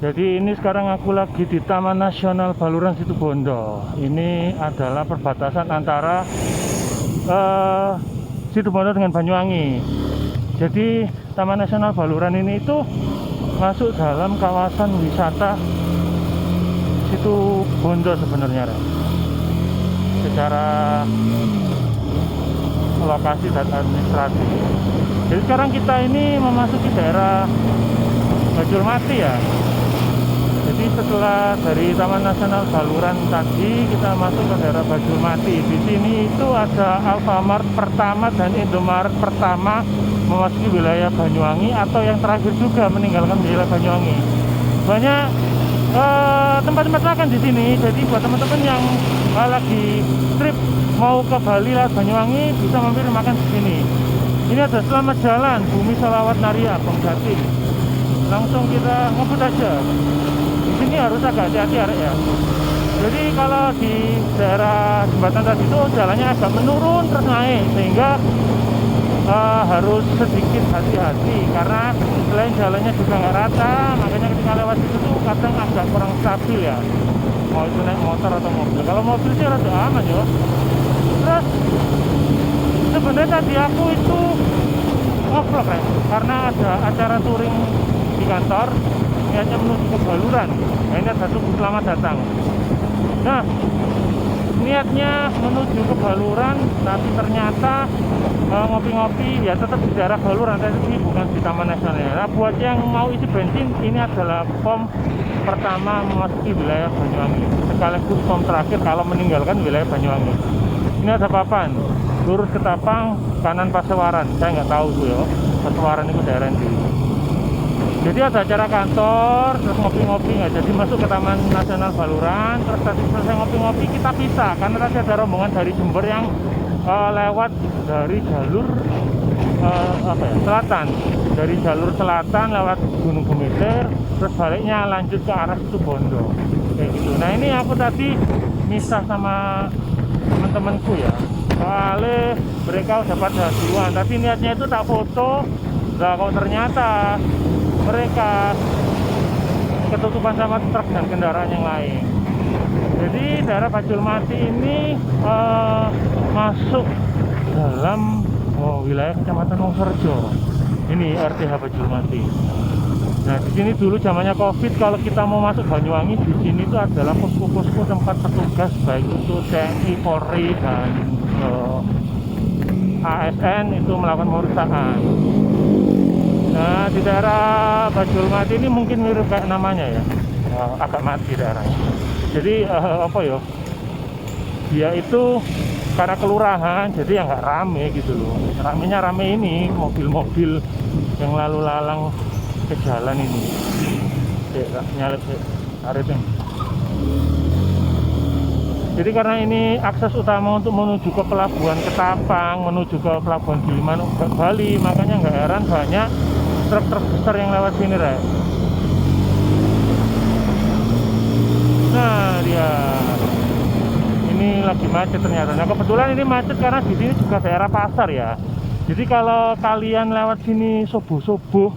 Jadi ini sekarang aku lagi di Taman Nasional Baluran Situbondo. Ini adalah perbatasan antara Situbondo dengan Banyuwangi. Jadi Taman Nasional Baluran ini itu masuk dalam kawasan wisata Situbondo sebenarnya, secara lokasi dan administrasi. Jadi sekarang kita ini memasuki daerah Bajulmati ya. Jadi setelah dari Taman Nasional Baluran tadi kita masuk ke daerah Bajulmati. Di sini itu ada Alfamart pertama dan Indomaret pertama memasuki wilayah Banyuwangi, atau yang terakhir juga meninggalkan wilayah Banyuwangi. Banyak tempat-tempat makan di sini. Jadi buat teman-teman yang lagi trip mau ke Bali lewat Banyuwangi bisa mampir makan di sini. Ini ada Selamat Jalan Bumi Sholawat Naria Bang Jatim. Langsung kita ngebut aja. Di sini harus agak hati-hati ya. Jadi kalau di daerah jembatan tadi itu jalannya agak menurun terus naik, sehingga harus sedikit hati-hati karena selain jalannya juga nggak rata, makanya ketika lewat itu tuh kadang agak kurang stabil ya. Mau itu naik motor atau mobil. Kalau mobil sih rada aman ya. Terus sebenarnya tadi aku itu ngevlog ya, karena ada acara touring di kantor, niatnya menuju ke Baluran. Nah, ini ada tubuh selamat datang. Nah, niatnya menuju ke Baluran, tapi ternyata ngopi-ngopi ya tetap di daerah Baluran, tapi bukan di Taman Nasional. Nah, buat yang mau isi bensin, ini adalah pom pertama memasuki wilayah Banyuwangi, sekaligus pom terakhir kalau meninggalkan wilayah Banyuwangi. Ini ada papan, lurus ke Tapang, kanan Pasewaran. Saya nggak tahu tuh ya, Pasewaran itu daerah ini. Jadi ada acara kantor, terus ngopi-ngopi nggak jadi masuk ke Taman Nasional Baluran. Terus tadi selesai ngopi-ngopi kita pisah, karena tadi ada rombongan dari Jember yang lewat dari jalur selatan, dari jalur selatan lewat Gunung Bumitir, terus baliknya lanjut ke arah Situbondo kayak gitu. Nah ini aku tadi misah sama teman-temanku ya, soalnya mereka udah pada duluan. Tapi niatnya itu tak foto, nah kok ternyata mereka ketutupan sama truk dan kendaraan yang lain. Jadi daerah Bajulmati ini masuk dalam wilayah Kecamatan Wongsorejo. Ini RTH Bajulmati. Nah di sini dulu zamannya COVID, kalau kita mau masuk Banyuwangi, di sini itu adalah posko-posko tempat petugas baik itu TNI, Polri dan ASN itu melakukan pemeriksaan. Nah di daerah Bajulmati ini mungkin mirip kayak namanya ya, agak mati daerahnya. Jadi apa ya, dia itu karena kelurahan jadi ya nggak rame gitu loh. Ramenya rame ini mobil-mobil yang lalu lalang ke jalan ini. Nyalip arepnya. Jadi karena ini akses utama untuk menuju ke pelabuhan Ketapang, menuju ke pelabuhan Giliman Bali, makanya nggak heran banyak truk-truk besar yang lewat sini, Rek. Nah, dia ini lagi macet ternyata. Nah, kebetulan ini macet karena di sini juga daerah pasar ya. Jadi kalau kalian lewat sini subuh-subuh,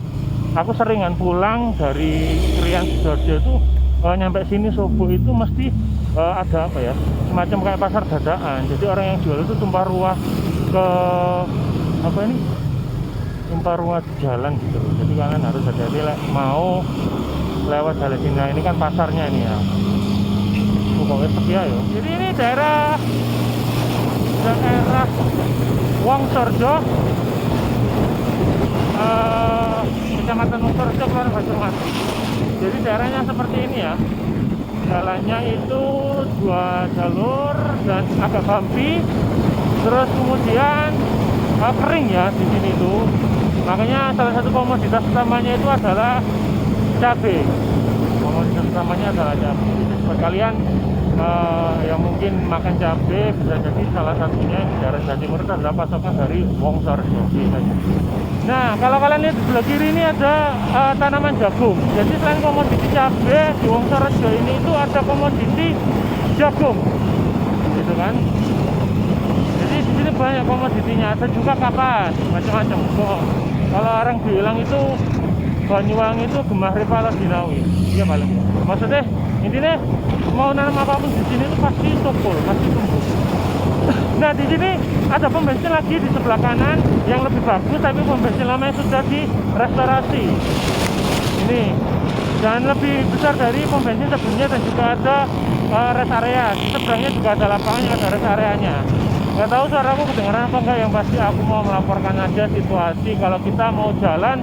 aku seringan pulang dari Krian Sidoarjo itu nyampe sini subuh itu mesti ada apa ya, semacam kayak pasar dadaan. Jadi orang yang jual itu tumpah ruah ke apa ini, tumpah ruah di jalan gitu. Jadi kalian harus hati-hati mau lewat jalan sini. Nah, ini kan pasarnya ini ya. Pokoknya setia ya. Jadi ini daerah Wongsorejo, Kecamatan Wongsorejo, Kelurahan Bajulmati. Jadi daerahnya seperti ini ya. Jalannya itu 2 jalur dan agak bumpy. Terus kemudian kering ya di sini itu. Makanya salah satu komoditas utamanya itu adalah cabai. Komoditas utamanya adalah cabai. Jadi buat kalian yang mungkin makan cabai, bisa jadi salah satunya di daerah Jawa Timur itu adalah pasokan dari Wongsorejo. Nah, kalau kalian lihat di sebelah kiri ini ada tanaman jagung. Jadi selain komoditi cabai di Wongsorejo ini itu ada komoditi jagung, gitu kan? Jadi di sini banyak komoditinya, ada juga kapas, macam-macam. Kalau orang bilang itu Banyuwangi itu gemah Rivala Dinawi. Iya paling. Maksudnya intinya mau nanam apapun di sini tuh pasti topol, pasti tumbuh. Nah di sini ada pom bensin lagi di sebelah kanan yang lebih bagus, tapi pom bensin lama yang sudah direstorasi. Ini dan lebih besar dari pom bensin sebelumnya, dan juga ada rest area. Di seberangnya juga ada lapangan, ada rest areanya. Nggak tahu suaraku kedengaran apa enggak, yang pasti aku mau melaporkan aja situasi kalau kita mau jalan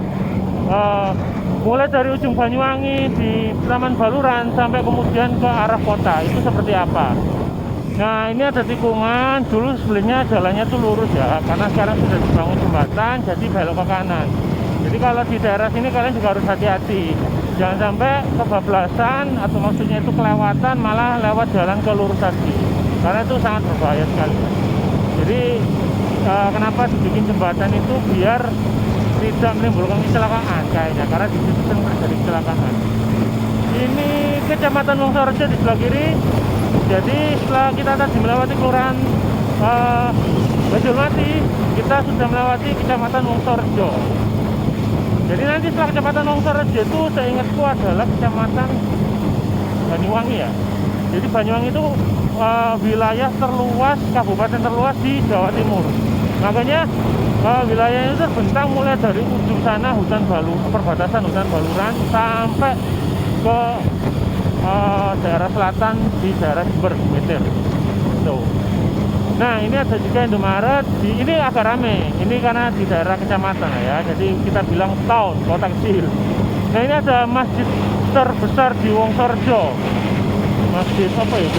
mulai dari ujung Banyuwangi di Taman Baluran sampai kemudian ke arah kota itu seperti apa. Nah ini ada tikungan, dulu sebelumnya jalannya tuh lurus ya, karena sekarang sudah dibangun jembatan jadi belok ke kanan. Jadi kalau di daerah sini kalian juga harus hati-hati, jangan sampai kebablasan atau maksudnya itu kelewatan malah lewat jalan ke lurus tadi, karena itu sangat berbahaya sekali. Jadi kenapa dibikin jembatan itu biar tidak menimbulkan kecelakaan kayaknya, karena di situ sering terjadi kecelakaan. Ini Kecamatan Wongsorejo di sebelah kiri. Jadi setelah kita tadi melewati kelurahan Bajulmati, kita sudah melewati Kecamatan Wongsorejo. Jadi nanti setelah Kecamatan Wongsorejo itu seingatku adalah Kecamatan Banyuwangi ya. Jadi Banyuwangi itu wilayah terluas, kabupaten terluas di Jawa Timur. Makanya wilayahnya itu terbentang mulai dari ujung sana perbatasan hutan Baluran sampai ke daerah selatan di daerah Jember Meter. Tuh. Nah ini ada juga Indomaret. Ini agak rame. Ini karena di daerah kecamatan ya. Jadi kita bilang town, kota kecil. Nah ini ada masjid terbesar di Wongsorejo. Masjid apa ya?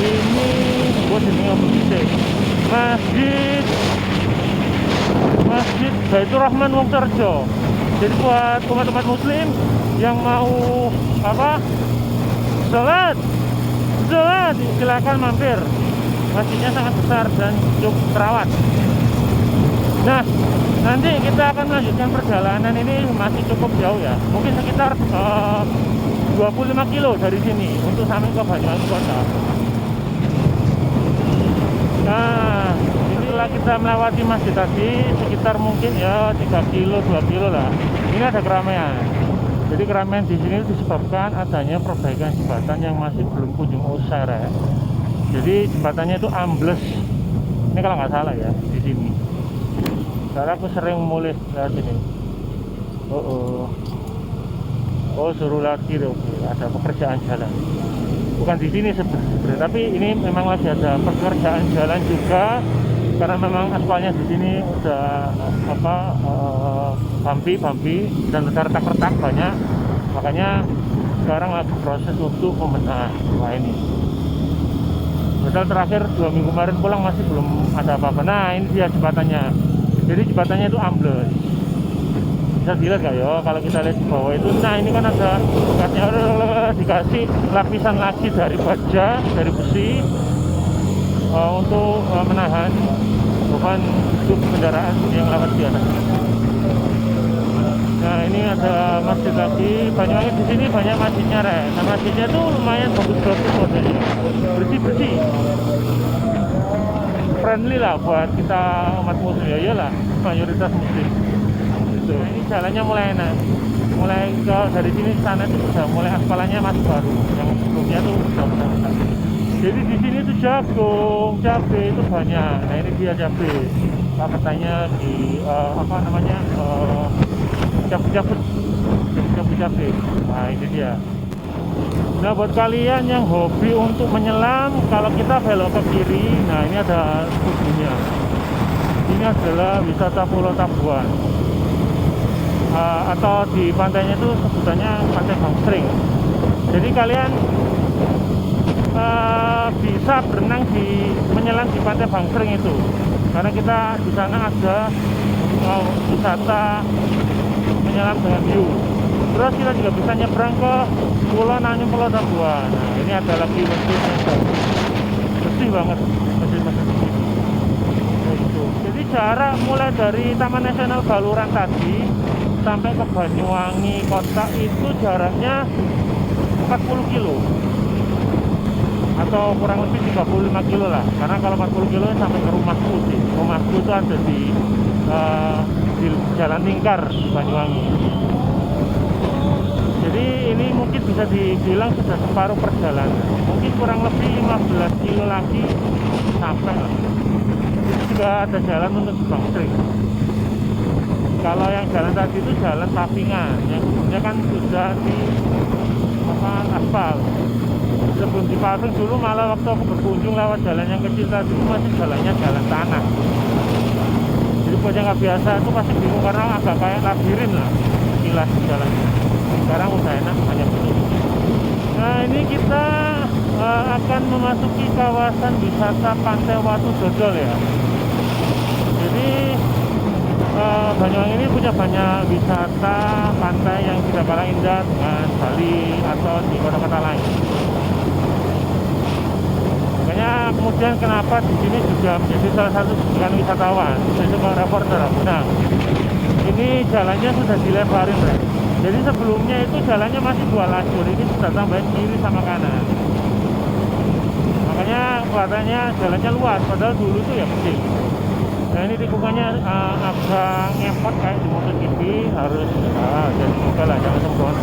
Ini buat ini apa sih? Masjid Baitur Rahman Wongsorejo. Jadi buat umat-umat muslim yang mau sholat silakan mampir. Masjidnya sangat besar dan cukup terawat. Nah nanti kita akan melanjutkan perjalanan, ini masih cukup jauh ya, mungkin sekitar 25 kilo dari sini untuk sampai ke Banyuwangi kota. Nah setelah kita melewati masjid tadi sekitar mungkin ya 3 kilo 2 kilo lah, ini ada keramaian. Jadi keramaian di sini disebabkan adanya perbaikan jembatan yang masih belum kunjung usai ya. Jadi jembatannya itu ambles. Ini kalau nggak salah ya di sini. Karena aku sering mulai lihat ini. Oh suruh lagi deh. Oke. Ada pekerjaan jalan. Bukan di sini sebenarnya, tapi ini memang lagi ada pekerjaan jalan juga. Karena memang aspalnya di sini udah bumpy dan ada retak-retak banyak, makanya sekarang lagi proses untuk pembenahan. Wah ini padahal terakhir 2 minggu kemarin pulang masih belum ada apa-apa. Nah ini dia jembatannya. Jadi jembatannya itu ambles, bisa dilihat gak ya kalau kita lihat di bawah itu. Nah ini kan ada dikasih lapisan lagi dari baja, dari besi untuk menahan beban hidup kendaraan yang lewat di atas. Nah ini ada masjid lagi. Banyuwangi di sini banyak masjidnya Re. Nah masjidnya tuh lumayan bagus-bagus modelnya, bersih-bersih, friendly lah buat kita umat muslim ya, iyalah mayoritas muslim gitu. Nah, ini jalannya mulai enak, mulai dari sini ke sana itu sudah mulai aspalannya masih baru, yang sebelumnya tuh sudah besar. Jadi di sini tuh jagung, cabai itu banyak. Nah ini dia cabai, katanya di cabai. Nah ini dia. Nah buat kalian yang hobi untuk menyelam, kalau kita belok ke kiri, nah ini ada tubuhnya. Ini adalah wisata Pulau Tabuan, atau di pantainya itu sebutannya Pantai Bangsring. Jadi kalian bisa berenang menyelam di Pantai Bangsring itu, karena kita di sana ada wisata menyelam dengan hiu. Terus kita juga bisa nyebrang ke Pulau Nanyum, Pulau Tabuan. Nah ini ada lagi masjidnya, bersih banget masjid-masjid ini. Jadi jarak mulai dari Taman Nasional Baluran tadi sampai ke Banyuwangi kota itu jaraknya 40 kilo atau kurang lebih 35 kilo lah, karena kalau 40 kilo sampai ke rumahku sih. Rumahku itu ada di Jalan Lingkar, Banyuwangi. Jadi ini mungkin bisa dibilang sudah separuh perjalanan, mungkin kurang lebih 15 kilo lagi sampai lah. Itu juga ada jalan menuju Bangsering. Kalau yang jalan tadi itu jalan Tapingan, yang sebelumnya kan sudah di aspal. Sebelum dipaving dulu, malah waktu aku berkunjung lewat jalan yang kecil tadi itu masih jalannya jalan tanah. Jadi buat yang nggak biasa itu pasti bingung karena agak kayak labirin lah sekilas jalannya. Sekarang udah enak, banyak betul. Nah ini kita akan memasuki kawasan wisata Pantai Watu Dodol ya. Jadi Banyuwangi ini punya banyak wisata pantai yang tidak kalah indah dengan Bali atau di kota-kota lain. Makanya kemudian kenapa di sini juga menjadi salah satu bukan wisatawan, jadi sebagai reporter. Nah, ini jalannya sudah dilebarin, Bro. Jadi sebelumnya itu jalannya masih 2 lajur, ini sudah tambahin kiri sama kanan. Makanya kelihatannya jalannya luas, padahal dulu itu ya kecil. Nah ini tikungannya agak ngepot kayak di MotoGP, harus jadi juga lah, jangan sembron.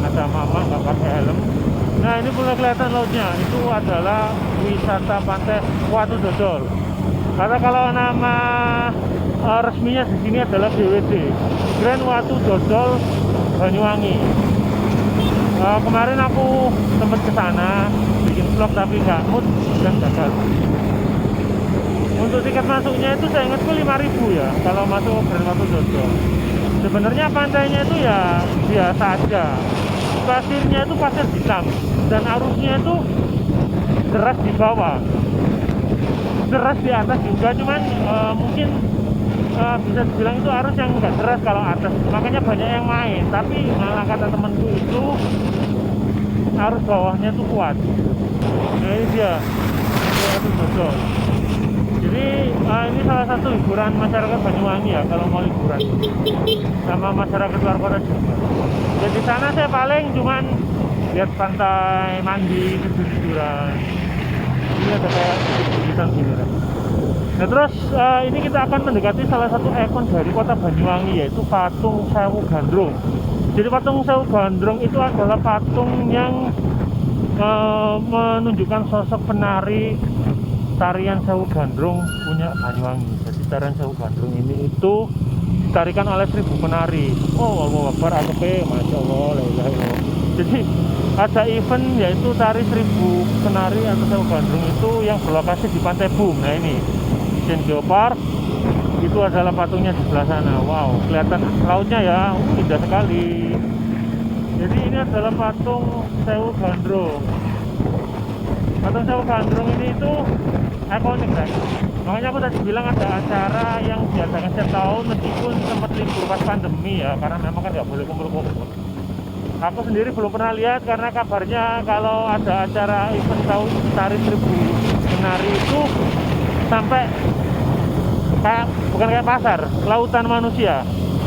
Ada mama nggak pakai helm. Nah ini mulai kelihatan lautnya, itu adalah wisata Pantai Watu Dodol. Karena kalau nama resminya di sini adalah GWD, Grand Watu Dodol Banyuwangi. Kemarin aku sempat ke sana bikin vlog tapi nggak mood dan gagal. Untuk tiket masuknya itu saya ingatku 5.000 ya kalau masuk Grand Watu Dodol. Sebenarnya pantainya itu ya biasa aja. Pasirnya itu pasir hitam dan arusnya itu deras di bawah, deras di atas juga, cuman mungkin bisa dibilang itu arus yang enggak deras kalau atas, makanya banyak yang main. Tapi malah kata temanku itu arus bawahnya tuh kuat. Nah ini dia Watu Dodol. Jadi ini salah satu hiburan masyarakat Banyuwangi ya kalau mau liburan, sama masyarakat luar kota juga. Jadi di sana saya paling cuman lihat pantai, mandi, tidur-tiduran. Ini ada kayak tidur-tiduran gini kan. Nah terus ini kita akan mendekati salah satu ikon dari kota Banyuwangi, yaitu patung Sewu Gandrung. Jadi patung Sewu Gandrung itu adalah patung yang menunjukkan sosok penari tarian Sewu Gandrung punya Banyuwangi. Jadi tarian Sewu Gandrung ini itu ditarikan oleh 1000 penari. Oh, Allahu Akbar, AKP, Masya Allah, la ilaha illallah. Jadi ada event yaitu tari 1000 penari atau Sewu Gandrung itu yang berlokasi di Pantai Bum. Nah ini Asian Geopark itu adalah patungnya di sebelah sana. Wow, kelihatan lautnya ya, indah sekali. Jadi ini adalah patung Sewu Gandrung. Patung Sewu Gandrung ini itu ikonik kan. Makanya aku tadi bilang ada acara yang diadakan setiap tahun meskipun sempat libur pas pandemi ya, karena memang kan nggak boleh kumpul-kumpul. Aku sendiri belum pernah lihat karena kabarnya kalau ada acara event tahun tari 1000 penari itu sampai kayak bukan kayak pasar, lautan manusia.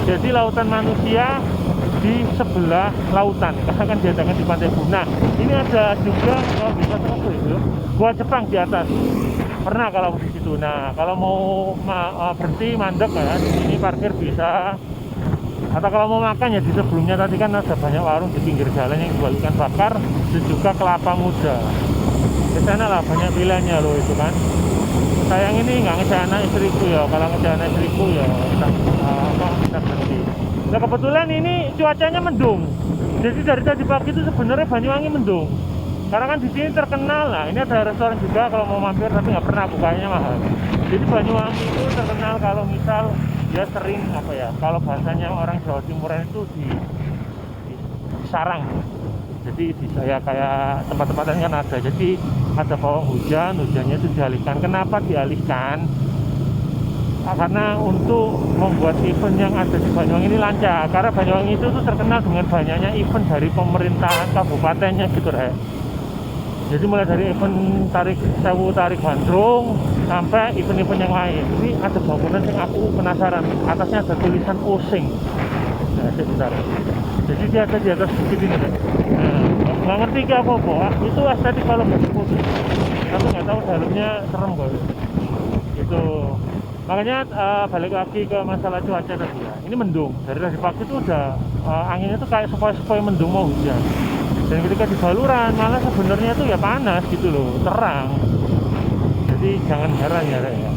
Jadi lautan manusia di sebelah lautan karena kan diadakan di Pantai Bum. Nah ini ada juga bisa apa itu gua Jepang di atas, pernah kalau di situ. Nah kalau mau berhenti mandek ya di sini parkir bisa, atau kalau mau makan ya di sebelumnya tadi kan ada banyak warung di pinggir jalan yang jual ikan bakar dan juga kelapa muda. Di sana lah banyak pilihannya loh itu kan. Sayang ini nggak ngecek anak istriku ya, kalau ngecek anak istriku ya kita berhenti. Nah kebetulan ini cuacanya mendung, jadi dari tadi pagi itu sebenarnya Banyuwangi mendung. Karena kan di sini terkenal lah, ini ada restoran juga kalau mau mampir tapi nggak pernah, bukanya mahal. Jadi Banyuwangi itu terkenal kalau misal dia sering apa ya, kalau bahasanya orang Jawa Timuran itu di sarang. Jadi di saya kayak tempat-tempatan kan ada, jadi ada pawang hujan, hujannya itu dialihkan. Kenapa dialihkan? Karena untuk membuat event yang ada di Banyuwangi ini lancar, karena Banyuwangi itu terkenal dengan banyaknya event dari pemerintahan kabupatennya gitu ya. Jadi mulai dari event tarik Sewu tarik Gandrung sampai event-event yang lain. Ini ada bangunan yang aku penasaran, atasnya ada tulisan Osing. Nah sebentar, jadi dia ada di atas bukit ini kan. Nah nggak ngerti ke apa-apa, itu estetik kalau nggak foto, tapi nggak tahu dalamnya serem kok itu. Makanya balik lagi ke masalah cuaca tadi ya. Ini mendung. Dari tadi pagi itu udah anginnya tuh kayak sepoi-sepoi mendung mau hujan. Dan ketika di Baluran malah sebenarnya tuh ya panas gitu loh, terang. Jadi jangan heran ya Rek, ya.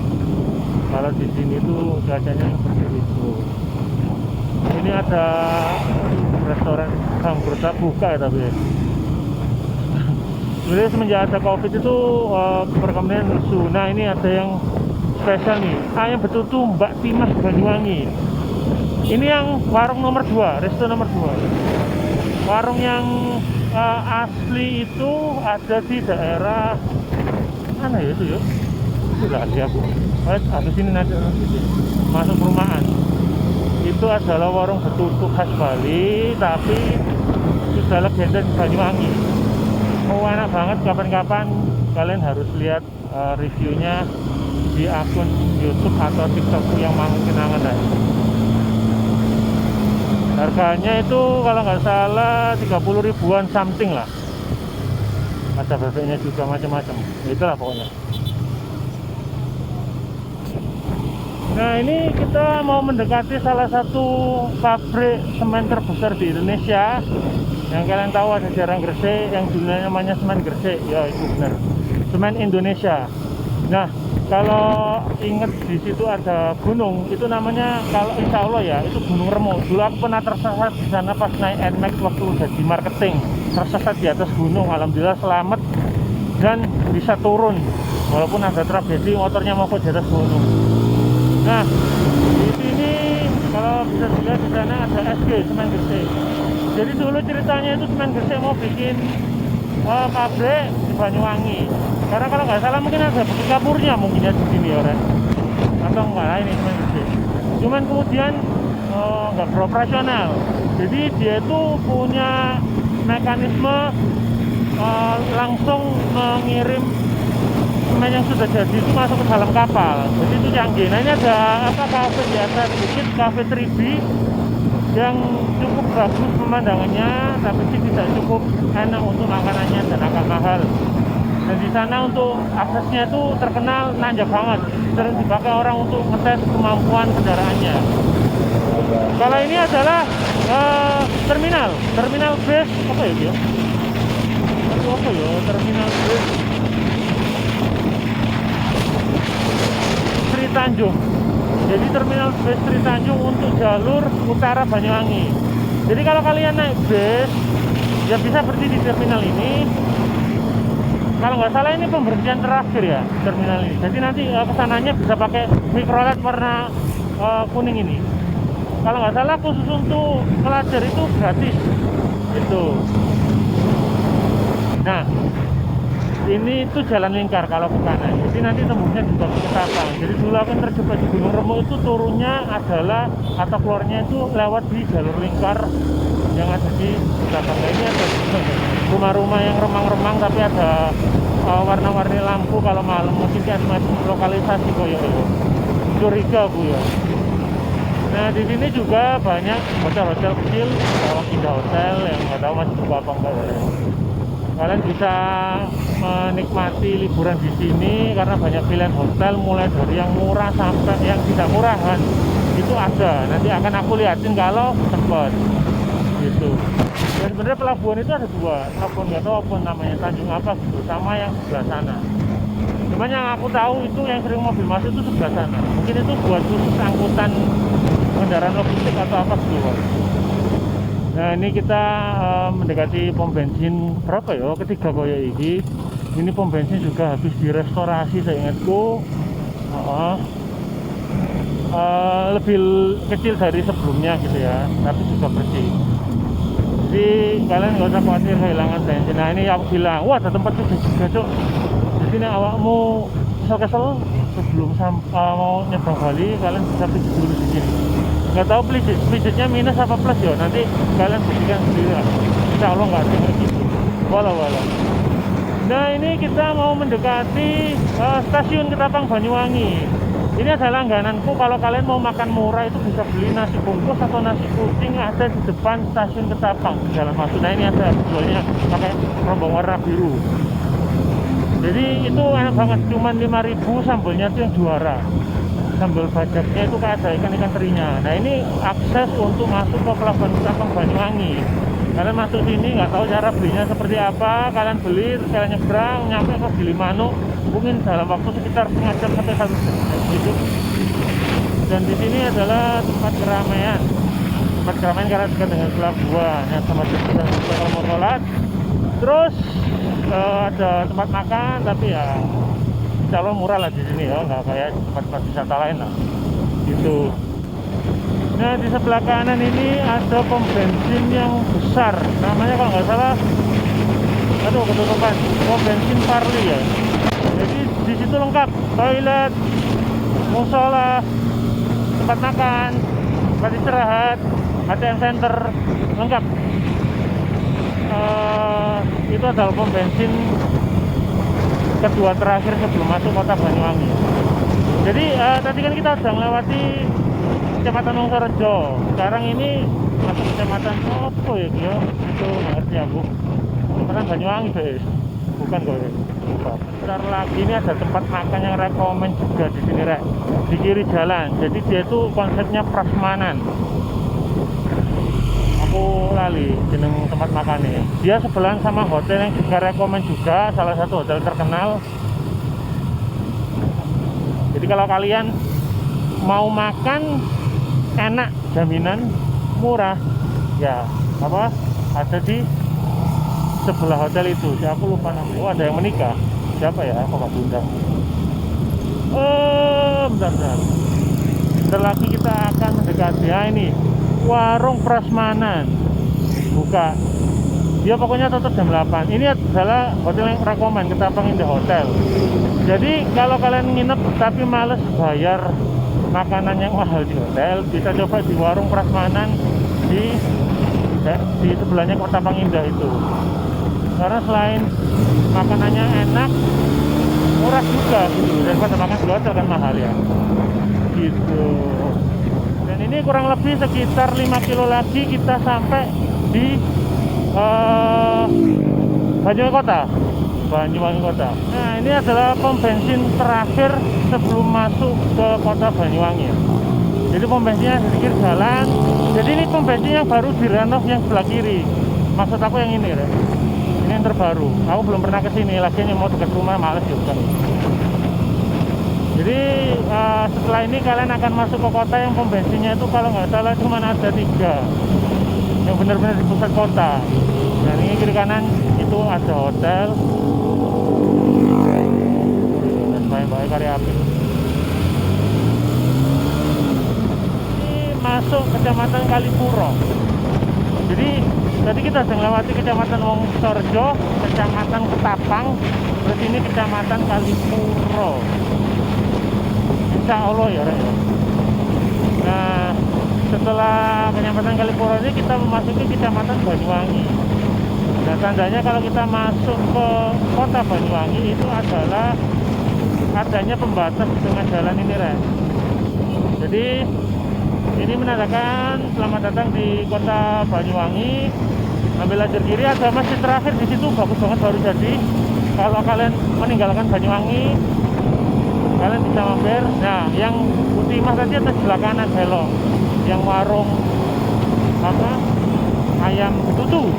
Kalau di sini tuh cuacanya seperti itu. Ini ada restoran Bangkrut buka ya tapi. Sebenarnya semenjak ada COVID itu perekonomian lesu. Nah ini ada yang spesial nih, ayam betutu Mbak Timah Banyuwangi. Ini yang warung nomor 2, resto nomor 2. Warung yang asli itu ada di daerah mana ya itu ya? Sudah siap. Habis ini nanti masuk perumahan. Itu adalah warung betutu khas Bali, tapi sudah legenda di Banyuwangi. Oh enak banget, kapan-kapan kalian harus lihat reviewnya di akun YouTube atau TikTokku yang Mang Kenangan ya. Harganya itu kalau nggak salah 30 ribuan something lah. Ada bebeknya juga macam-macam. Itulah pokoknya. Nah ini kita mau mendekati salah satu pabrik semen terbesar di Indonesia. Yang kalian tahu ada jarang Gresik, yang dulunya namanya Semen Gresik. Ya itu benar, Semen Indonesia. Nah kalau inget di situ ada gunung, itu namanya kalau insya Allah ya itu Gunung Remo. Dulu aku pernah tersesat di sana pas naik NMAX waktu udah di marketing, tersesat di atas gunung. Alhamdulillah selamat dan bisa turun walaupun ada tragedi motornya mogok di atas gunung. Nah di sini kalau bisa dilihat di sana ada SG Semen Gresik. Jadi dulu ceritanya itu Semen Gresik mau bikin pabrik di Banyuwangi. Karena kalau nggak salah mungkin ada bukit kapurnya mungkin ya di sini ya, atau enggak ini Semen Gresik. Cuman kemudian nggak beroperasional. Jadi dia itu punya mekanisme langsung mengirim semen yang sudah jadi itu masuk ke dalam kapal. Jadi itu canggih. Nah ini ada kafe di atas bukit, kafe Tribi yang cukup bagus pemandangannya, tapi sih tidak cukup enak untuk makanannya dan agak mahal. Dan di sana untuk aksesnya itu terkenal nanjak banget, sering dipakai orang untuk ngetes kemampuan kendaraannya. Kalau ini adalah terminal base apa ya dia? Apa ya terminal base Sri Tanjung. Jadi terminal bus Sri Tanjung untuk jalur utara Banyuwangi. Jadi kalau kalian naik bus ya bisa berhenti di terminal ini. Kalau nggak salah ini pemberhentian terakhir ya terminal ini. Jadi nanti kesananya bisa pakai mikrolet warna kuning ini. Kalau nggak salah khusus untuk pelajar itu gratis. Itu. Nah ini itu jalan lingkar kalau ke kanan, jadi nanti tembusnya di Batu Ketapang. Jadi dulu aku terjebak di Gunung Remo itu turunnya adalah atau keluarnya itu lewat di jalur lingkar yang ada di Ketapang. Nah, ini ada rumah-rumah yang remang-remang tapi ada warna-warni lampu kalau malam, mungkin kayak semacam lokalisasi koyo itu. Curiga Bu ya. Nah di sini juga banyak hotel-hotel kecil, Indah Hotel yang nggak tahu masih buka apa enggak ya. Kalian bisa menikmati liburan di sini karena banyak pilihan hotel mulai dari yang murah sampai yang tidak murah kan. Itu ada. Nanti akan aku liatin kalau sempat. Gitu. Dan sebenarnya pelabuhan itu ada 2. Pelabuhan nggak tahu apa namanya, Tanjung apa gitu, sama yang sebelah sana. Cuman yang aku tahu itu yang sering mobil masuk itu sebelah sana. Mungkin itu buat khusus angkutan kendaraan logistik atau apa gitu. Nah ini kita mendekati pom bensin berapa ya? Ketiga koyo ini. Ini pom bensin juga habis direstorasi saya ingatku. Lebih kecil dari sebelumnya gitu ya, tapi juga bersih. Jadi kalian nggak usah khawatir kehilangan bensin. Nah ini aku bilang, wah ada tempat cuci juga cok. Di sini awakmu kesel-kesel sebelum mau nyebrang Bali, kalian bisa pijit dulu di sini. Nggak tahu pijitnya minus apa plus ya, nanti kalian buktikan sendiri lah. Insya Allah nggak ada kayak gitu. Walau. Nah ini kita mau mendekati stasiun Ketapang Banyuwangi. Ini adalah langgananku, kalau kalian mau makan murah itu bisa beli nasi bungkus atau nasi kucing ada di depan stasiun Ketapang di jalan masuk. Nah ini ada jualnya pakai rombong warna biru. Jadi itu enak banget, cuman 5.000 sambalnya itu yang juara. sambal bajaknya itu kayak ada ikan-ikan terinya. Nah ini akses untuk masuk ke Pelabuhan Ketapang Banyuwangi. Kalian masuk sini nggak tahu cara belinya seperti apa, kalian beli terus kalian nyebrang nyampe ke Gilimanuk mungkin dalam waktu sekitar setengah jam sampai 1 jam gitu. Dan di sini adalah tempat keramaian karena dekat dengan pelabuhan yang sama juga kalau mau sholat. Terus ada tempat makan, tapi ya calon murah lah di sini ya, nggak kayak tempat-tempat wisata lain lah gitu. Nah di sebelah kanan ini ada pom bensin yang besar, namanya kalau nggak salah, aduh ketutupan, pom bensin Parli ya. Jadi di situ lengkap toilet, musola, tempat makan, tempat istirahat, ATM center, lengkap. Itu adalah pom bensin kedua terakhir sebelum masuk kota Banyuwangi. Jadi tadi kan kita sudah melewati Kecamatan Wongsorejo. Sekarang ini masuk Kecamatan apa ya? Itu nggak ngerti aku. Kecamatan Banyuwangi guys. Bukan kok. Bentar lagi ini ada tempat makan yang rekomen juga di sini rek. Di kiri jalan. Jadi dia itu konsepnya prasmanan. Aku lali jeneng tempat makannya. Dia sebelahan sama hotel yang juga rekomen juga, salah satu hotel terkenal. Jadi kalau kalian mau makan enak, jaminan murah, ya apa ada di sebelah hotel itu. Ya, aku lupa namanya. Oh ada yang menikah. Siapa ya? Apa Pak Bunda? Bentar. Bentar lagi kita akan mendekati. Ya ini warung prasmanan buka. Dia pokoknya tutup jam 8. Ini adalah hotel yang rekomen, Ketapang Indah Hotel. Jadi kalau kalian nginep tapi males bayar makanan yang mahal di hotel, bisa coba di warung prasmanan di sebelahnya Ketapang Indah itu. Karena selain makanannya enak, murah juga gitu. Daripada makan di hotel kan mahal ya. Gitu. Dan ini kurang lebih sekitar 5 kilo lagi kita sampai di Banyuwangi Kota. Nah ini adalah pom bensin terakhir sebelum masuk ke kota Banyuwangi. Jadi pom bensinnya sedikit jalan. Jadi ini pom bensin yang baru direnov yang sebelah kiri. Maksud aku yang ini ya. Ini yang terbaru. Aku belum pernah kesini. Lagian yang mau dekat rumah males juga. Jadi setelah ini kalian akan masuk ke kota yang pom bensinnya itu kalau nggak salah cuma ada 3 yang benar-benar di pusat kota. Dan ini kiri kanan itu ada hotel dan banyak karya api. Ini masuk Kecamatan Kalipuro. Jadi tadi kita sudah melewati Kecamatan Wongsorejo, Kecamatan Ketapang, terus ini Kecamatan Kalipuro. Insya Allah ya Rek. Nah setelah Kecamatan Kalipuro ini kita memasuki Kecamatan Banyuwangi. Nah tandanya kalau kita masuk ke kota Banyuwangi itu adalah adanya pembatas di tengah jalan ini Rek. Jadi ini menandakan selamat datang di kota Banyuwangi. Ambil lajur kiri, ada masjid terakhir di situ bagus banget baru jadi. Kalau kalian meninggalkan Banyuwangi, kalian bisa mampir. Nah yang putih mah tadi atas sebelah kanan belok, yang warung apa ayam betutu.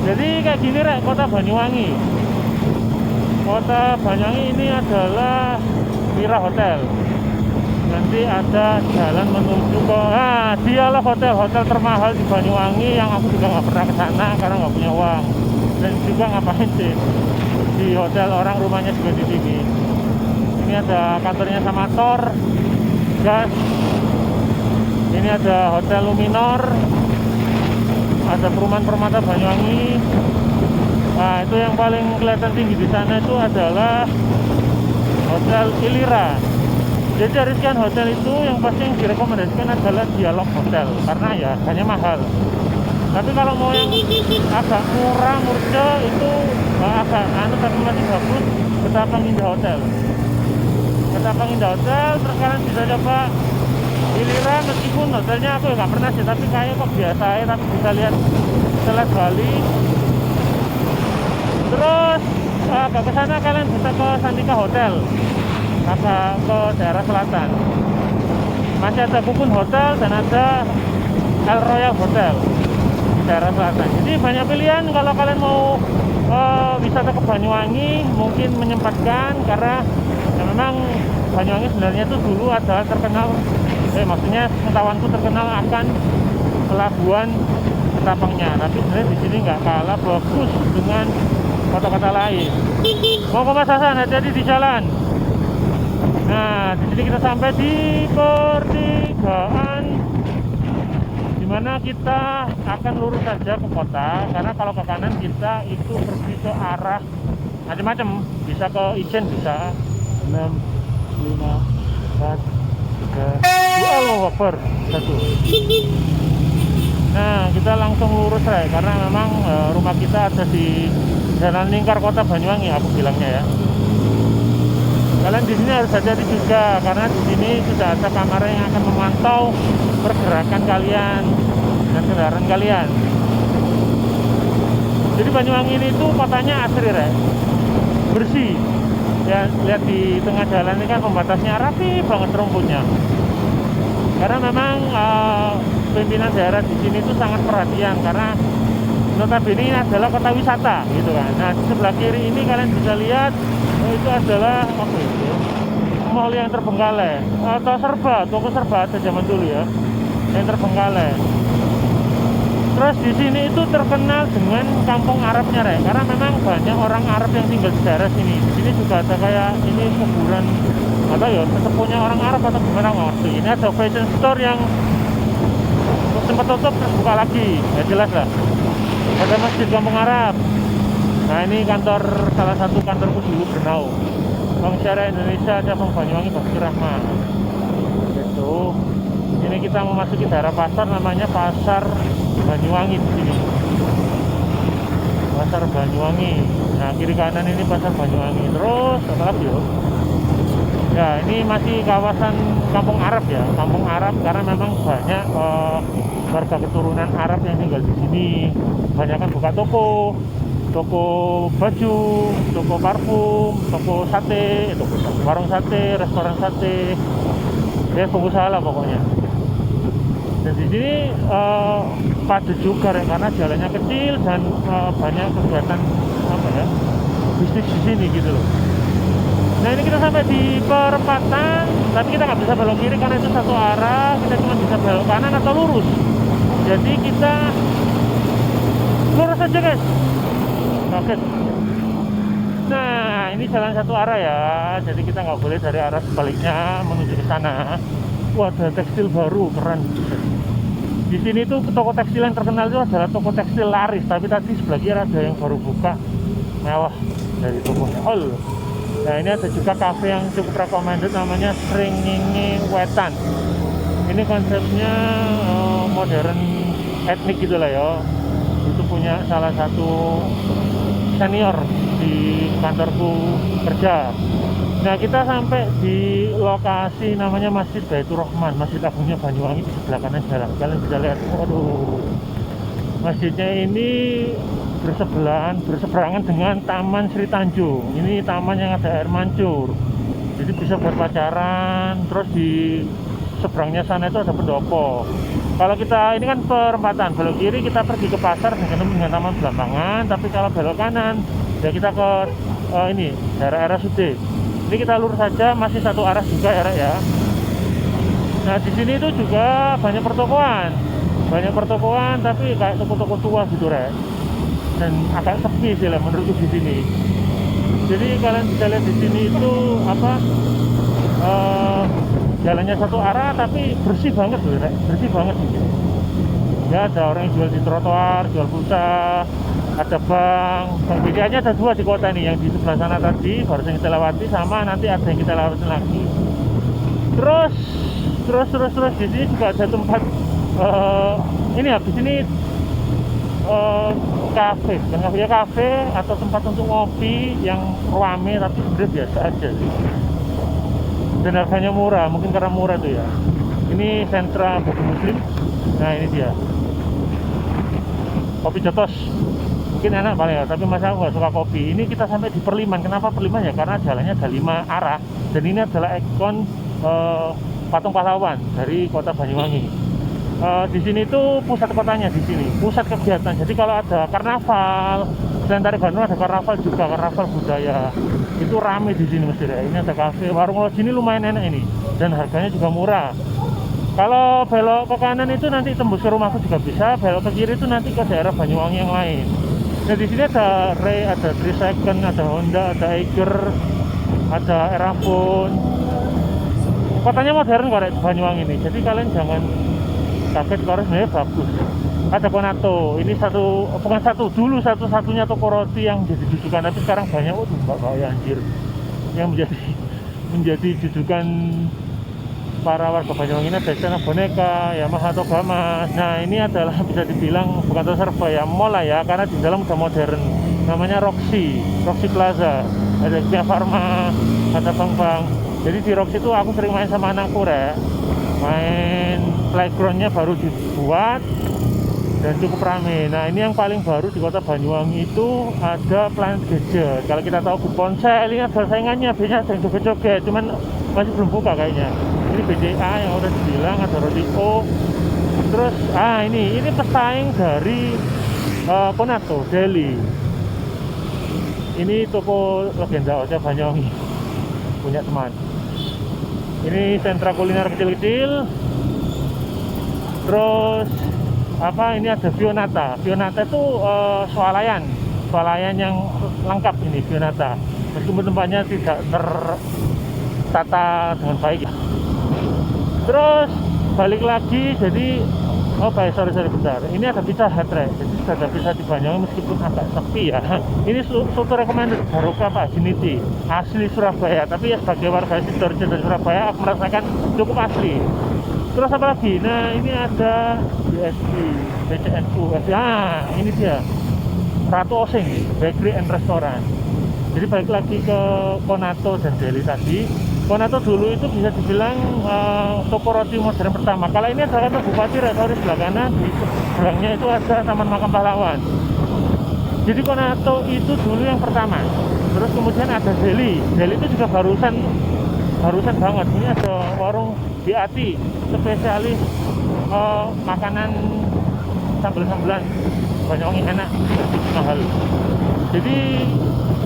Jadi kayak gini Rek kota Banyuwangi. Kota Banyuwangi ini adalah Mira Hotel. Nanti ada jalan menuju ke dialah hotel termahal di Banyuwangi yang aku juga nggak pernah ke sana karena nggak punya uang. Dan juga ngapain sih di hotel, orang rumahnya juga di sini. Ini ada kantornya Samator Gas. Ini ada Hotel Luminor. Ada perumahan Permata Banyuwangi. Nah itu yang paling kelihatan tinggi di sana itu adalah Hotel Ilira. Jadi dari sekian hotel itu yang pasti yang direkomendasikan adalah Dialog Hotel karena ya hanya mahal. Tapi kalau mau yang agak murah murce itu agak tapi masih bagus, Ketapang Indah Hotel. Ketapang Indah Hotel terus kalian bisa coba Ilira, meskipun hotelnya aku nggak pernah sih, tapi kayaknya kok biasa ya, tapi bisa lihat Selat Bali. Terus agak ke sana kalian bisa ke Santika Hotel. agak ke daerah selatan. Masih ada Kukun Hotel dan ada El Royal Hotel di daerah selatan. Jadi banyak pilihan kalau kalian mau wisata ke Banyuwangi, mungkin menyempatkan karena ya memang Banyuwangi sebenarnya itu dulu adalah terkenal, maksudnya pengetahuanku terkenal akan pelabuhan ketapangnya. Tapi sebenarnya di sini nggak kalah bagus dengan kota-kota lain. Mau ke Mas Hasan, hati-hati di jalan. Nah, di sini kita sampai di pertigaan, dimana kita akan lurus saja ke kota. Karena kalau ke kanan kita itu pergi ke arah macam-macam, bisa ke Ijen, bisa 6, 5, 4, 3, 2, Allahu Akbar, 1. Nah, kita langsung lurus ya, karena memang rumah kita ada di Jalan Lingkar Kota Banyuwangi, aku bilangnya ya. Kalian di sini harus hati-hati juga, karena di sini sudah ada kamera yang akan memantau pergerakan kalian dan kendaraan kalian. Jadi Banyuwangi ini tuh kotanya asri ya, bersih. Ya, lihat di tengah jalan ini kan pembatasnya rapi banget rumputnya. Karena memang pimpinan daerah di sini tuh sangat perhatian, karena notabene ini adalah kota wisata gitu kan. Nah, di sebelah kiri ini kalian bisa lihat itu adalah apa itu? Mall yang terbengkalai atau serba, toko serba ada zaman dulu ya, yang terbengkalai. Terus di sini itu terkenal dengan kampung Arabnya, karena memang banyak orang Arab yang tinggal di daerah sini. Di sini juga ada kayak ini kuburan atau ya sesepuhnya orang Arab atau gimana ngerti. Ini ada fashion store yang sempat tutup terus buka lagi, ya jelas lah. Ada Masjid Kampung Arab. Nah, ini kantor, salah satu kantorku dulu Bernau, Bank Syariah Indonesia Cabang Banyuwangi Bakti Rahmat. Gitu. Ini kita memasuki daerah pasar, namanya Pasar Banyuwangi di sini. Pasar Banyuwangi. Nah, kiri kanan ini Pasar Banyuwangi. Terus apa lagi ya? Ya, ini masih kawasan Kampung Arab ya, Kampung Arab, karena memang banyak warga keturunan Arab yang tinggal di sini. Banyak kan buka toko baju, toko parfum, toko sate, warung sate, restoran sate, ya pengusaha lah pokoknya. Dan di sini padat juga ya, karena jalannya kecil dan banyak kegiatan apa ya, bisnis di sini gitu loh. Nah, ini kita sampai di perempatan, tapi kita nggak bisa belok kiri karena itu satu arah, kita cuma bisa belok kanan atau lurus. Jadi kita lurus aja guys. Oke. Nah, ini jalan satu arah ya, jadi kita nggak boleh dari arah sebaliknya menuju ke sana. Wah, ada tekstil baru, keren. Di sini tuh toko tekstil yang terkenal itu adalah toko tekstil laris, tapi tadi sebelah kiri ada yang baru buka, mewah dari tokonya. Nah, ini ada juga cafe yang cukup recommended, namanya Srengenge Wetan. Ini konsepnya modern etnik gitu lah ya. Itu punya salah satu senior di kantorku kerja. Nah, kita sampai di lokasi namanya Masjid Baitur Rahman, Masjid Agungnya Banyuwangi, di sebelah kanan jalan. Kalian bisa lihat, waduh, masjidnya ini berseberangan dengan Taman Sri Tanjung. Ini taman yang ada air mancur, jadi bisa buat pacaran. Terus di seberangnya sana itu ada pendopo. Kalau kita ini kan perempatan, belok kiri kita pergi ke pasar dengan taman Belambangan, tapi kalau belok kanan ya kita ke ini daerah RSUD. Ini kita lurus saja, masih satu arah juga ya. Nah, di sini itu juga banyak pertokoan, tapi kayak toko-toko tua gitu dan agak sepi sih lah menurutku di sini. Jadi kalian bisa lihat di sini itu apa, jalannya satu arah tapi bersih banget loh, bersih banget gitu. Ya, ada orang yang jual di trotoar, jual pulsa, ada bank BCA-nya ada dua di kota ini, yang di sebelah sana tadi baru yang kita lewati, sama nanti ada yang kita lewati lagi. Terus di sini juga ada tempat ini habis ini kafe atau tempat untuk ngopi yang rame, tapi sebenarnya biasa aja sih. Dan harganya murah, mungkin karena murah tuh ya. Ini sentra bagi muslim. Nah, ini dia kopi Jotos, mungkin enak paling ya, tapi masa aku nggak suka kopi. Ini kita sampai di Perliman. Kenapa Perliman ya? Karena jalannya ada 5 arah, Dan ini adalah ikon patung pahlawan dari kota Banyuwangi. Di sini tuh pusat kotanya, di sini pusat kegiatan. Jadi kalau ada karnaval, selain tari Bandung ada karnaval juga, karnaval budaya. Itu rame di sini mesti deh. Ini ada kafe, warung lo sini lumayan enak ini, dan harganya juga murah. Kalau belok ke kanan itu nanti tembus ke rumahku juga bisa, belok ke kiri itu nanti ke daerah Banyuwangi yang lain. Nah di sini ada Ray, ada 3 Second, ada Honda, ada Eiger, ada Erafone. Kotanya modern kok Banyuwangi ini, jadi kalian jangan kaget kalau sebenarnya bagus. Ada Konato, ini bukan dulu satu-satunya toko roti yang jadi jujukan, tapi sekarang banyak. Mbak anjir, yang menjadi jujukan para warga Banyuwangi ini ada Istana Boneka, Yamaha atau Gama. Nah ini adalah bisa dibilang bukan serba ya, mall lah ya, karena di dalam udah modern. Namanya Roxy Plaza. Ada Kia Farma, ada Bang. Jadi di Roxy itu aku sering main sama anakku main playgroundnya baru dibuat dan cukup rame. Nah ini yang paling baru di kota Banyuwangi itu ada Planet Gadget. Kalau kita tahu Ponsel ini ada saingannya, biasanya ada yang joget-joget, cuman masih belum buka kayaknya. Ini BCA yang udah dibilang, ada Rodeo. Terus ini pesaing dari Konato Deli. Ini toko legenda Ocha Banyuwangi, punya teman. Ini sentra kuliner kecil-kecil. Terus ini ada Fionata itu swalayan yang lengkap ini Fionata, meskipun tempatnya tidak tertata dengan baik. Terus balik lagi, jadi sorry bentar, ini ada Pizza Hut jadi sudah ada pizza di Banyuwangi meskipun agak sepi ya. Ini soto recommended Barokah Pak Jiniti, asli Surabaya, tapi ya sebagai warga Sidoarjo dan Surabaya aku merasakan cukup asli. Terus apa lagi? Nah ini ada BSD, BCNU. Ini dia Ratu Osing Bakery and Restaurant. Jadi balik lagi ke Konato dan Deli tadi. Konato dulu itu bisa dibilang toko roti modern pertama. Kalau ini adalah kantor Bupati Resori sebelah kanan, di sebelahnya itu ada Taman Makam Pahlawan. Jadi Konato itu dulu yang pertama. Terus kemudian ada Deli itu juga barusan banget. Ini ada warung Biati, spesialis makanan sambal-sambalan Banyuwangi enak, mahal. Jadi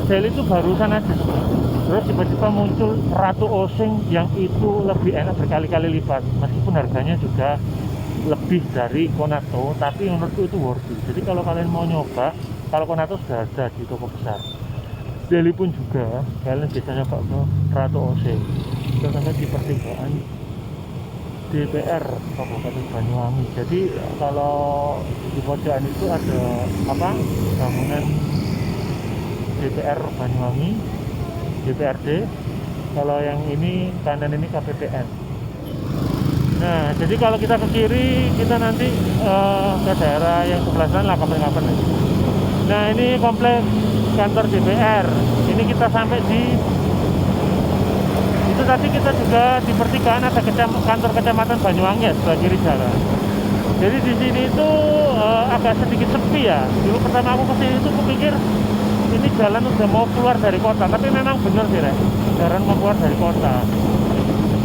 Deli itu barusan aja. Terus tiba-tiba muncul Ratu Osing yang itu lebih enak berkali-kali lipat, meskipun harganya juga lebih dari Konato, tapi menurutku itu worth it. Jadi kalau kalian mau nyoba, kalau Konato sudah ada di toko besar, Deli pun juga kalian bisa nyoba ke Ratu Osing. Kita sampai di pertigaan DPR Kabupaten Banyuwangi. Jadi kalau di pojokan itu ada bangunan DPR Banyuwangi, DPRD. Kalau yang ini kanan ini KPPN. Nah jadi kalau kita ke kiri, kita nanti ke daerah yang sebelah sana lah, kapan-kapan. Nah ini kompleks kantor DPR. Ini kita sampai di itu tadi. Kita juga di pertigaan ada kantor kecamatan Banyuwangi ya, sebelah kiri jalan. Jadi di sini itu agak sedikit sepi ya. Dulu pertama aku kesini itu kupikir ini jalan udah mau keluar dari kota, tapi memang benar sih jalan mau keluar dari kota.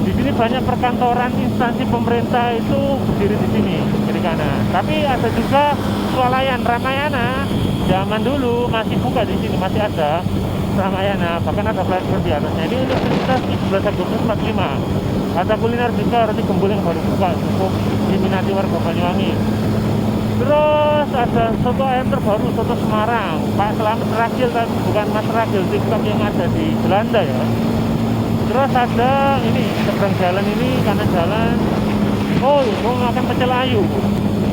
Di sini banyak perkantoran instansi pemerintah itu berdiri di sini kiri kanan. Tapi ada juga swalayan Ramayana, zaman dulu masih buka di sini, masih ada Ramayana, bahkan ada flyover di atasnya. Ini Universitas 11 Agustus 45. Ada kuliner juga, roti gembul yang baru buka, cukup diminati warga Banyuwangi. Terus ada soto ayam terbaru, soto Semarang, Pak Selamat Ragil, tapi bukan Mas Ragil TikTok yang ada di Belanda ya. Terus ada ini seberang jalan ini, kanan jalan, mau makan pecel ayu.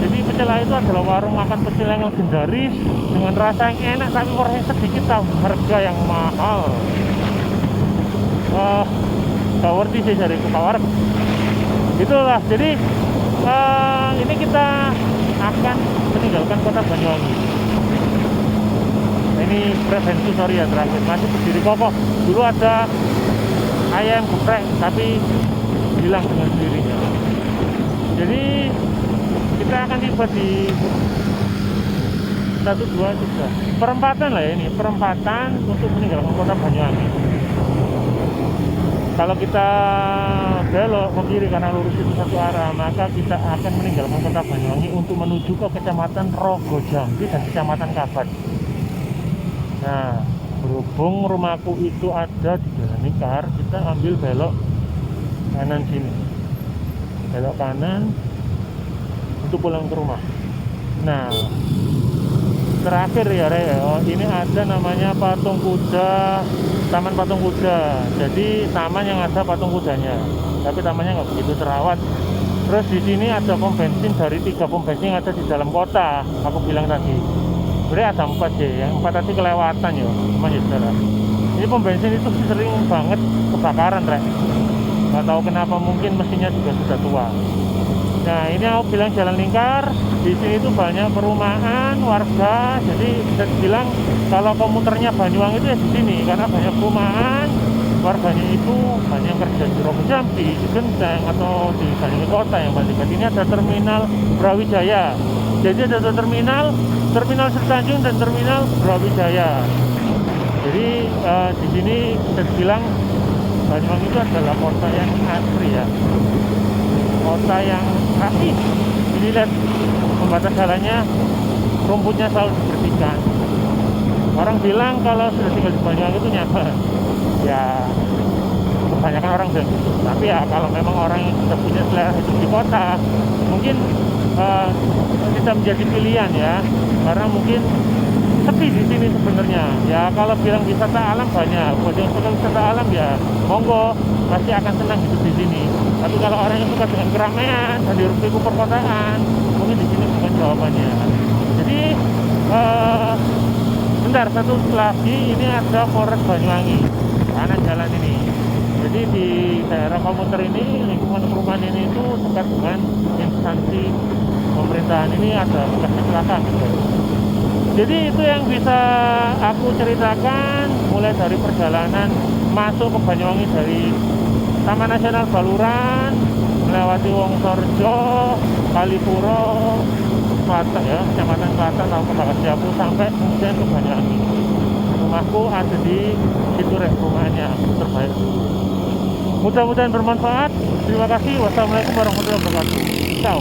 Jadi pecel ayu itu adalah warung makan pecel yang legendaris dengan rasa yang enak, tapi porsinya sedikit, tahu harga yang mahal. Kawarti sih dari kawar. Itulah. Jadi ini kita akan meninggalkan kota Banyuwangi. Ini prevensi, sorry ya, terakhir masih berdiri kokoh. Dulu ada ayam geprek, tapi hilang dengan sendirinya. Jadi kita akan tiba di 1, 2, 3 perempatan lah ya, ini perempatan untuk meninggalkan kota Banyuwangi. Kalau kita belok ke kiri karena lurus itu satu arah, maka kita akan meninggalkan kota Banyuwangi untuk menuju ke Kecamatan Rogo Jambi dan Kecamatan Kabat. Nah, berhubung rumahku itu ada di Jalan Lingkar, kita ambil belok kanan sini, belok kanan untuk pulang ke rumah. Nah, terakhir ya ini ada namanya patung kuda, Taman Patung Kuda. Jadi taman yang ada patung kudanya, tapi tamannya nggak begitu terawat. Terus di sini ada pom bensin dari 3 pom bensin yang ada di dalam kota. Aku bilang tadi, sebenarnya ada 4 ya, yang 4 tadi kelewatan ya, teman ya saudara. Ini pom bensin itu sering banget kebakaran, Rek. Nggak tahu kenapa, mungkin mesinnya juga sudah tua. Nah, ini aku bilang Jalan Lingkar. Di sini itu banyak perumahan warga, jadi bisa dibilang kalau komuternya Banyuwangi itu ya di sini karena banyak perumahan. Warganya itu banyak yang kerja di Rogo Jambi, di Genteng atau di Banyuwangi Kota yang paling dekat. Ini ada terminal Brawijaya. Jadi ada terminal Sertanjung dan terminal Brawijaya. Jadi di sini bisa dibilang Banyuwangi itu adalah kota yang asri ya, kota yang rapi. Ini lihat pembatas jalannya, rumputnya selalu dibersihkan. Orang bilang kalau sudah tinggal di Banyuwangi itu nyaman. Ya, kebanyakan orang bilang gitu. Tapi ya kalau memang orang yang sudah punya selera hidup di kota, mungkin bisa menjadi pilihan ya. Karena mungkin sepi di sini sebenarnya. Ya kalau bilang wisata alam banyak. Buat yang suka wisata alam ya monggo, pasti akan senang hidup di sini. Tapi kalau orang yang suka dengan keramaian dan hiruk-pikuk perkotaan, mungkin di sini bukan jawabannya. Jadi bentar, satu lagi, ini ada Polres Banyuwangi kanan jalan ini. Jadi di daerah komuter ini, lingkungan perumahan ini itu dekat dengan instansi pemerintahan. Ini ada bekas kecelakaan gitu. Jadi itu yang bisa aku ceritakan mulai dari perjalanan masuk ke Banyuwangi dari Taman Nasional Baluran, melewati Wongsorejo, Kalipuro, Klaten ya, Kecamatan Klaten atau Kebakasiapu sampai kemudian ke Banyuwangi. Rumahku ada di situ, rumahnya terbaik. Mudah-mudahan bermanfaat. Terima kasih. Wassalamualaikum warahmatullahi wabarakatuh. Ciao.